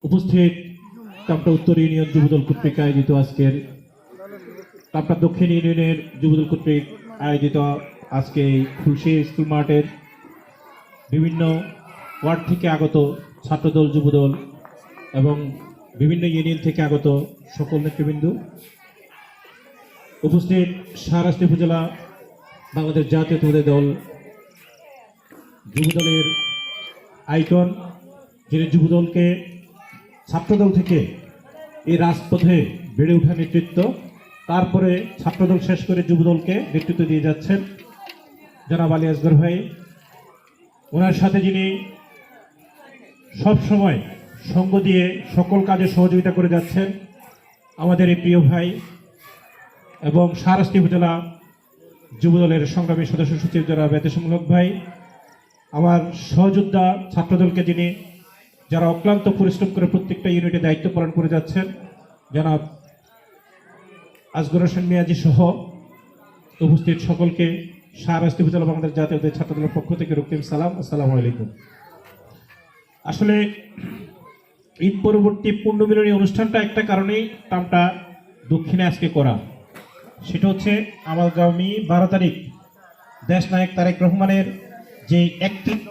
উপস্থিত কামটা উত্তর ইউনিয়ন যুবদল কর্তৃক আয়োজিত আজকের কামটা দক্ষিণ ইউনিয়নের যুবদল কর্তৃক আয়োজিত আজকে খুলশী স্কুল মাঠের বিভিন্ন ওয়ার্ড থেকে আগত ছাত্রদল যুবদল এবং বিভিন্ন ইউনিয়ন থেকে আগত সকল নেতৃবৃন্দ, উপস্থিত শাহরাস্তি উপজেলা বাংলাদেশ জাতীয়তাবাদী দল যুবদলের আইকন, যিনি যুবদলকে ছাত্রদল থেকে এই রাজপথে বেড়ে ওঠা নেতৃত্ব, তারপরে ছাত্রদল শেষ করে যুবদলকে নেতৃত্ব দিয়ে যাচ্ছেন জনাব আলী আসগর ভাই। ওনার সাথে যিনি সবসময় সঙ্গ দিয়ে সকল কাজে সহযোগিতা করে যাচ্ছেন আমাদের এই প্রিয় ভাই এবং শাহরাস্তি উপজেলা যুবদলের সংগ্রামী সদস্য সচিব জনাব এতেশামূলক ভাই, আমার সহযোদ্ধা ছাত্রদলকে যিনি যারা অক্লান্ত পরিশ্রম করে প্রত্যেকটা ইউনিটে দায়িত্ব পালন করে যাচ্ছেন জনাব আসগর হোসেন মিয়াজি সহ উপস্থিত সকলকে শাহরাস্তি উপজেলা বাংলাদেশ জাতীয়তাবাদী ছাত্রদলের পক্ষ থেকে রক্তিম সালাম, আসসালামু আলাইকুম। আসলে ঈদ পরবর্তী পুণ্যমিলনী অনুষ্ঠানটা একটা কারণেই কামটা দক্ষিণে আজকে করা, সেটা হচ্ছে আগামী 12 তারিখ দেশনায়ক তারেক রহমানের যে 31